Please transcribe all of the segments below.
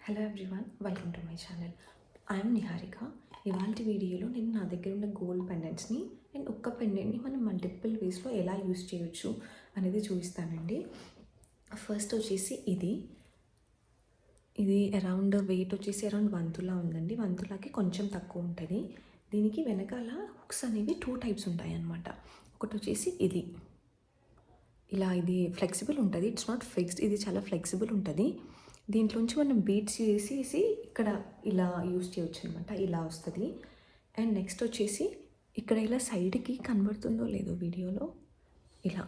Hello everyone, welcome to my channel. I'm Niharika. ఇవాళ వీడియోలో నేను నా దగ్గర ఉన్న గోల్డ్ పెండెంట్స్ని అండ్ ఒక్క పెండెంట్ని మనం మల్టిపుల్ వేస్లో ఎలా యూస్ చేయొచ్చు అనేది చూపిస్తానండి. ఫస్ట్ వచ్చేసి ఇది అరౌండ్ వెయిట్ వచ్చేసి అరౌండ్ 1 తులా ఉందండి. 1 తులాకి కొంచెం తక్కువ ఉంటుంది. దీనికి వెనకాల హుక్స్ అనేవి 2 టైప్స్ ఉంటాయి అన్నమాట. ఒకటి వచ్చేసి ఇది ఫ్లెక్సిబుల్ ఉంటుంది. ఇట్స్ నాట్ ఫిక్స్డ్, ఇది చాలా ఫ్లెక్సిబుల్ ఉంటుంది. దీంట్లోంచి మనం బీట్స్ చేసేసి ఇక్కడ ఇలా యూస్ చేయొచ్చు అనమాట. ఇలా వస్తుంది. అండ్ నెక్స్ట్ వచ్చేసి ఇక్కడ ఇలా సైడ్కి కనబడుతుందో లేదో వీడియోలో ఇలా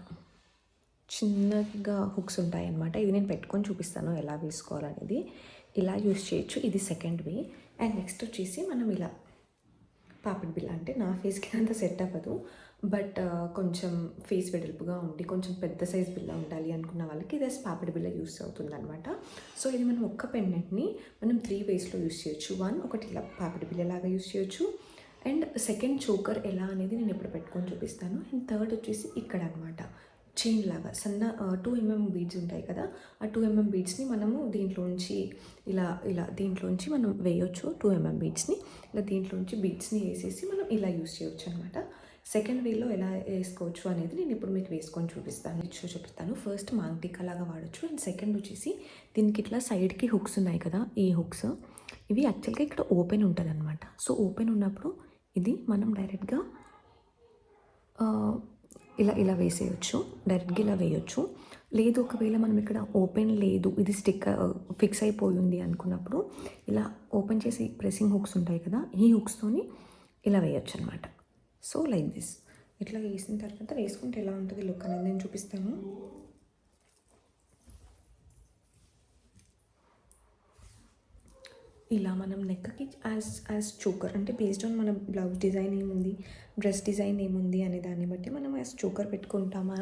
చిన్నగా హుక్స్ ఉంటాయి అన్నమాట. ఇది నేను పెట్టుకొని చూపిస్తాను ఎలా వేసుకోవాలనేది. ఇలా యూస్ చేయొచ్చు. ఇది సెకండ్ వే. అండ్ నెక్స్ట్ వచ్చేసి మనం ఇలా పాపిడి బిల్ల, అంటే నా ఫేస్కి అంత సెట్ అవ్వదు, బట్ కొంచెం ఫేస్ వెడల్పుగా ఉండి కొంచెం పెద్ద సైజ్ బిల్ల ఉండాలి అనుకున్న వాళ్ళకి ఇది పాపిడి బిల్ల యూస్ అవుతుంది అనమాట. సో ఇది మనం ఒక్క పెండెంట్ని మనం 3 వేస్లో యూస్ చేయొచ్చు. ఒకటి ఇలా పాపిడి బిల్లలాగా యూస్ చేయొచ్చు. అండ్ సెకండ్ చోకర్ ఎలా అనేది నేను ఇప్పుడు పెట్టుకొని చూపిస్తాను. అండ్ థర్డ్ వచ్చేసి ఇక్కడ అనమాట చైన్ లాగా సన్న 2 mm బీడ్స్ ఉంటాయి కదా, ఆ 2 mm బీడ్స్ని మనము దీంట్లోంచి దీంట్లోంచి మనం వేయొచ్చు. 2 mm బీడ్స్ని ఇలా దీంట్లోంచి బీడ్స్ని వేసేసి మనం ఇలా యూస్ చేయొచ్చు అనమాట. సెకండ్ వేలో ఎలా వేసుకోవచ్చు అనేది నేను ఇప్పుడు మీకు వేసుకొని చూపిస్తాను. ఫస్ట్ మాంగ్టికా లాగా వాడచ్చు. అండ్ సెకండ్ వచ్చేసి దీనికి ఇట్లా సైడ్కి హుక్స్ ఉన్నాయి కదా, ఈ హుక్స్ ఇవి యాక్చువల్గా ఇక్కడ ఓపెన్ ఉంటుంది అనమాట. సో ఓపెన్ ఉన్నప్పుడు ఇది మనం డైరెక్ట్గా ఇలా వేసేయచ్చు, డైరెక్ట్గా ఇలా వేయొచ్చు. లేదు ఒకవేళ మనం ఇక్కడ ఓపెన్ లేదు, ఇది ఫిక్స్ అయిపోయింది అనుకున్నప్పుడు ఇలా ఓపెన్ చేసి ప్రెసింగ్ హుక్స్ ఉంటాయి కదా, ఈ హుక్స్తోని ఇలా వేయొచ్చు అనమాట. So like this. ఇట్లా వేసిన తర్వాత వేసుకుంటే ఎలా ఉంటుంది లుక్ అనేది నేను చూపిస్తాను. ఇలా మనం నెక్కి యాజ్ చోకర్, అంటే బేస్డ్ ఆన్ మన బ్లౌజ్ డిజైన్ ఏముంది, డ్రెస్ డిజైన్ ఏముంది అనే దాన్ని బట్టి మనం యాజ్ చోకర్ పెట్టుకుంటామా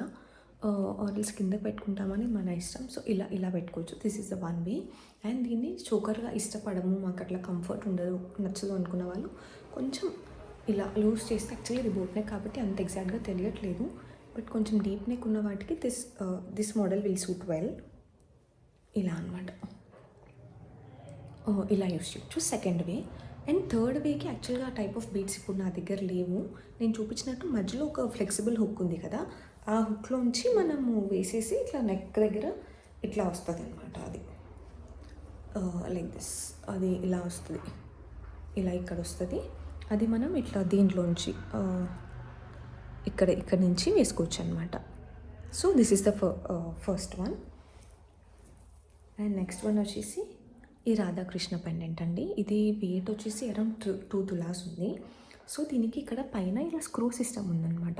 ఆర్ఎల్స్ కింద పెట్టుకుంటామని మన ఇష్టం. సో ఇలా పెట్టుకోవచ్చు. This is the one way. And దీన్ని చోకర్గా ఇష్టపడము, మాకు అట్లా కంఫర్ట్ ఉండదు, నచ్చదు అనుకున్న వాళ్ళు కొంచెం ఇలా లూజ్ చేస్తే, యాక్చువల్లీ ఇది బోట్ నెక్ కాబట్టి అంత ఎగ్జాక్ట్గా తెలియట్లేదు, బట్ కొంచెం డీప్ నెక్ ఉన్న వాటికి this model will suit well. ఇలా అనమాట, ఇలా యూస్ చేయొచ్చు సెకండ్ వే. అండ్ థర్డ్ వేకి యాక్చువల్గా ఆ టైప్ ఆఫ్ బీడ్స్ ఇప్పుడు నా దగ్గర లేవు. నేను చూపించినట్టు మధ్యలో ఒక ఫ్లెక్సిబుల్ హుక్ ఉంది కదా, ఆ హుక్లోంచి మనము వేసేసి ఇట్లా నెక్ దగ్గర ఇట్లా వస్తుంది అనమాట. అది లైక్ దిస్, అది ఇలా వస్తుంది, ఇలా ఇక్కడ వస్తుంది. అది మనం ఇట్లా దీంట్లోంచి ఇక్కడ నుంచి వేసుకోవచ్చు అనమాట. So this is the first one. And next one వచ్చేసి ఈ రాధాకృష్ణ పెండెంట్ అండి. ఇది వెయిట్ వచ్చేసి అరౌండ్ 2 తులాస్ ఉంది. సో దీనికి ఇక్కడ పైన ఇలా స్క్రూ సిస్టమ్ ఉందన్నమాట.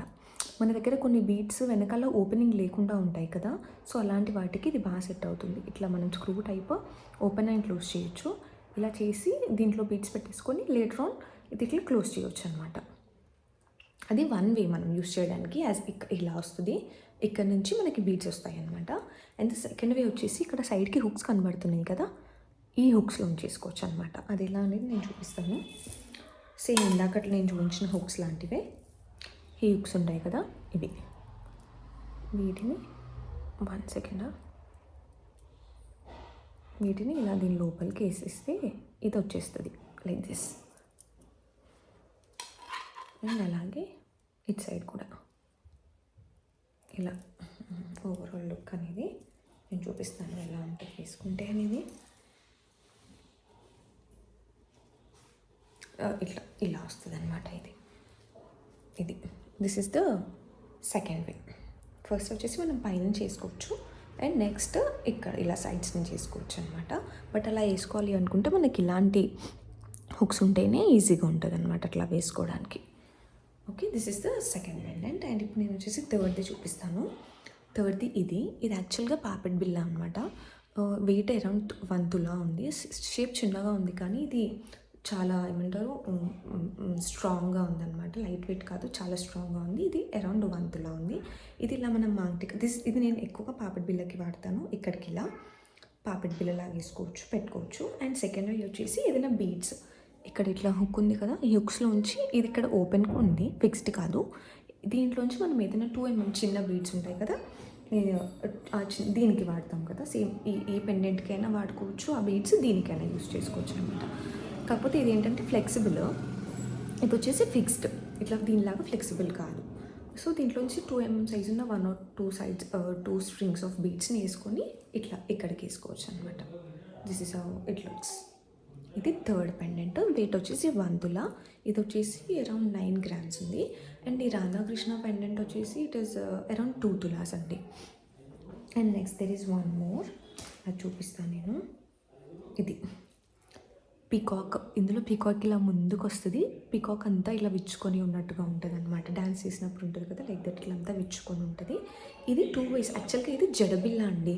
మన దగ్గర కొన్ని బీడ్స్ వెనకాల ఓపెనింగ్ లేకుండా ఉంటాయి కదా, సో అలాంటి వాటికి ఇది బాగా సెట్ అవుతుంది. ఇట్లా మనం screw type open and close చేయొచ్చు. ఇలా చేసి దీంట్లో బీడ్స్ పెట్టేసుకొని లేటర్ ఆన్ ఇది ఇట్లా క్లోజ్ చేయొచ్చు అనమాట. అది వన్ వే మనం యూస్ చేయడానికి. ఇలా వస్తుంది, ఇక్కడ నుంచి మనకి బీడ్స్ వస్తాయి అనమాట. అండ్ సెకండ్ వే వచ్చేసి ఇక్కడ సైడ్కి హుక్స్ కనబడుతున్నాయి కదా, ఈ హుక్స్లో చేసుకోవచ్చు అనమాట. అది ఎలా అనేది నేను చూపిస్తాను. సేమ్ ఇందాకట్లు నేను చూపించిన హుక్స్ లాంటివే ఈ హుక్స్ ఉంటాయి కదా, వీటిని 1 సెకండ్ వీటిని ఇలా దీని లోపలికి వేసేస్తే ఇది వచ్చేస్తుంది లైక్ దిస్. అండ్ అలాగే ఇట్ సైడ్ కూడా ఇలా ఓవరాల్ లుక్ అనేది నేను చూపిస్తాను ఎలా ఉంటుంది వేసుకుంటే అనేది. ఇలా వస్తుంది అనమాట. ఇది this is the second way. First వచ్చేసి మనం పైన చేసుకోవచ్చు, అండ్ నెక్స్ట్ ఇక్కడ ఇలా సైడ్స్ నుంచి చేసుకోవచ్చు అనమాట. బట్ అలా వేసుకోవాలి అనుకుంటే మనకి ఇలాంటి హుక్స్ ఉంటేనే ఈజీగా ఉంటుంది అనమాట అట్లా వేసుకోవడానికి. Okay, this is the second pendant. And ఇప్పుడు నేను వచ్చేసి థర్డ్ది చూపిస్తాను. థర్డ్ది ఇది యాక్చువల్గా పాపిడి బిల్ల అనమాట. వెయిట్ అరౌండ్ 1 తులా ఉంది. షేప్ చిన్నగా ఉంది కానీ ఇది చాలా స్ట్రాంగ్గా ఉందన్నమాట. లైట్ వెయిట్ కాదు, చాలా స్ట్రాంగ్గా ఉంది. ఇది అరౌండ్ 1 తులా ఉంది. ఇది ఇలా మనం మాంగ్టికా ఇది నేను ఎక్కువగా పాపిడి బిల్లకి వాడతాను. ఇక్కడికి ఇలా పాపిడి బిల్లలాగా వేసుకోవచ్చు, పెట్టుకోవచ్చు. అండ్ సెకండ్ వే వచ్చేసి ఏదైనా బీడ్స్ ఇక్కడ ఇట్లా హుక్ ఉంది కదా, ఈ హుక్స్లోంచి ఇది ఇక్కడ ఓపెన్గా ఉంది, ఫిక్స్డ్ కాదు. దీంట్లోంచి మనం ఏదైనా 2 mm చిన్న బీడ్స్ ఉంటాయి కదా, దీనికి వాడతాం కదా సేమ్ ఈ పెండెంట్కైనా వాడుకోవచ్చు, ఆ బీడ్స్ దీనికైనా యూస్ చేసుకోవచ్చు అనమాట. కాకపోతే ఇది ఏంటంటే ఫ్లెక్సిబుల్, ఇది వచ్చేసి ఫిక్స్డ్, ఇట్లా దీనిలాగా ఫ్లెక్సిబుల్ కాదు. సో దీంట్లోంచి 2 mm సైజ్ ఉన్న 1 or 2 సైడ్స్ 2 స్ట్రింగ్స్ ఆఫ్ బీడ్స్ని వేసుకొని ఇట్లా ఇక్కడికి వేసుకోవచ్చు అనమాట. This is how it looks. ఇది థర్డ్ పెండెంట్, వెయిట్ వచ్చేసి 1 తులా, ఇది వచ్చేసి అరౌండ్ 9 grams ఉంది. అండ్ ఈ రాధాకృష్ణ పెండెంట్ వచ్చేసి ఇట్ ఈస్ అరౌండ్ 2 tulas అండి. And next there is one more, అది చూపిస్తాను నేను. ఇది పీకాక్, ఇందులో పీకాక్ ఇలా ముందుకు వస్తుంది, పీకాక్ అంతా ఇలా విచ్చుకొని ఉన్నట్టుగా ఉంటుంది అనమాట. డ్యాన్స్ చేసినప్పుడు ఉంటుంది కదా లైక్ దట్, ఇట్లా అంతా విచ్చుకొని ఉంటుంది. ఇది 2 ways. యాక్చువల్గా ఇది జడబిల్ల అండి,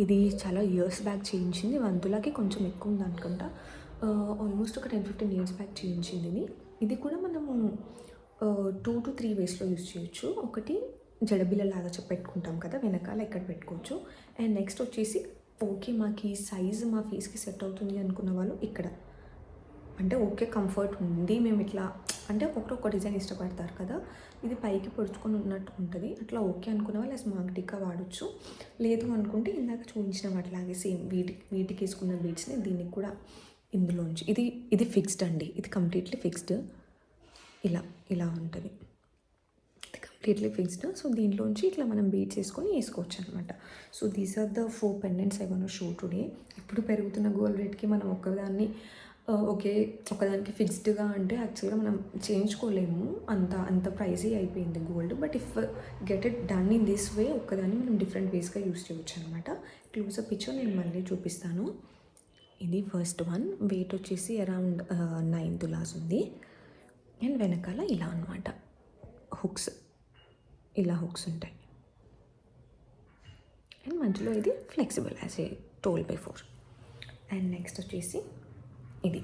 ఇది చాలా ఇయర్స్ బ్యాక్ చేయించింది. 1 తులాకి కొంచెం ఎక్కువ ఉంది అనుకుంటా, ఆల్మోస్ట్ ఒక 10-15 years బ్యాక్ చేయించింది ఇది. ఇది కూడా మనము 2 to 3 waysలో యూజ్ చేయొచ్చు. ఒకటి జడబిల్ల లాగా పెట్టుకుంటాం కదా వెనకాల, ఇక్కడ పెట్టుకోవచ్చు. అండ్ నెక్స్ట్ వచ్చేసి ఓకే మాకు ఈ సైజు మా ఫేస్కి సెట్ అవుతుంది అనుకున్న వాళ్ళు ఇక్కడ, అంటే ఓకే కంఫర్ట్ ఉంది, మేము ఇట్లా అంటే ఒక్కొక్క డిజైన్ ఇష్టపడతారు కదా, ఇది పైకి పొడుచుకొని ఉన్నట్టు ఉంటుంది, అట్లా ఓకే అనుకున్న వాళ్ళు స్మార్ట్ టిక్కా వాడచ్చు. లేదు అనుకుంటే ఇందాక చూపించిన వాటిలాగే సేమ్ వీటికి వేసుకున్న బీడ్స్ని దీనికి కూడా ఇందులోంచి, ఇది ఫిక్స్డ్ అండి, ఇది కంప్లీట్లీ ఫిక్స్డ్, ఇలా ఉంటుంది, ఇది కంప్లీట్లీ ఫిక్స్డ్. సో దీంట్లోంచి ఇట్లా మనం బీడ్స్ వేసుకొని వేసుకోవచ్చు అనమాట. So these are the 4 pendants I want to show today. ఇప్పుడు పెరుగుతున్న గోల్డ్ రేట్కి మనం ఒకదానికి ఫిక్స్డ్గా అంటే యాక్చువల్గా మనం చేయించుకోలేము, అంత ప్రైజీ అయిపోయింది gold. But if get it done in this way, ఒక్కదాన్ని మనం డిఫరెంట్ వేస్గా యూస్ చేయవచ్చు అనమాట. క్లోజప్ పిక్చర్ నేను మళ్ళీ చూపిస్తాను. ఇది ఫస్ట్ వన్, వెయిట్ వచ్చేసి అరౌండ్ 9 tulas ఉంది. అండ్ వెనకాల ఇలా అనమాట హుక్స్, ఇలా హుక్స్ ఉంటాయి. అండ్ మధ్యలో ఇది flexible as a toll before. And next వచ్చేసి ఇది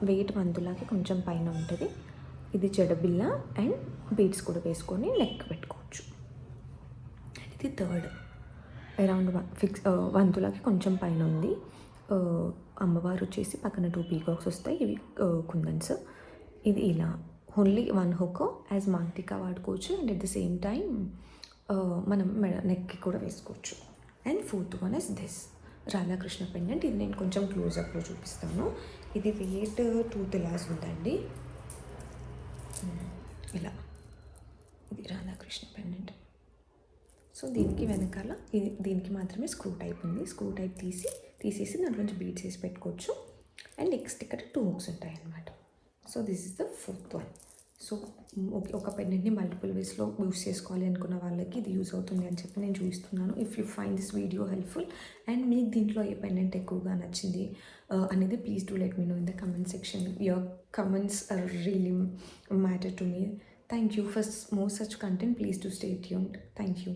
వెయిట్ 1 తులాకి కొంచెం పైన ఉంటుంది. ఇది జడబిల్ల అండ్ బీడ్స్ కూడా వేసుకొని నెక్ పెట్టుకోవచ్చు. అండ్ ఇది థర్డ్, అరౌండ్ 1 తులాకి కొంచెం పైన ఉంది. అమ్మవారు వచ్చేసి పక్కన 2 peacocks వస్తాయి, ఇవి కుందన్స్. ఇది ఇలా ఓన్లీ 1 hook యాజ్ మాంటికా వాడుకోవచ్చు. And at the same time మనం నెక్కి కూడా వేసుకోవచ్చు. And fourth one is this Radhakrishna pendant, ఇది నేను కొంచెం క్లోజప్లో చూపిస్తాను. ఇది వెయిట్ 2 tulas ఉందండి. ఇలా ఇది రాధాకృష్ణ పెండెంట్. సో దీనికి వెనకాల దీనికి మాత్రమే స్క్రూ టైప్ ఉంది, స్క్రూ టైప్ తీసేసి దాంట్లోంచి బీడ్స్ వేసి పెట్టుకోవచ్చు. అండ్ నెక్స్ట్ ఇక్కడ 2 hooks ఉంటాయి అన్నమాట. So this is the fourth one. So ఒక పెండెంట్ని మల్టిపుల్ వేస్లో యూస్ చేసుకోవాలి అనుకున్న వాళ్ళకి ఇది యూస్ అవుతుంది అని చెప్పి నేను చూపిస్తున్నాను. If you find this video helpful and మీకు దీంట్లో ఏ పెండెంట్ ఎక్కువగా నచ్చింది అనేది please do let me know in the comment section. Your comments are really matter to me. Thank you for more such content. Please do stay tuned. Thank you.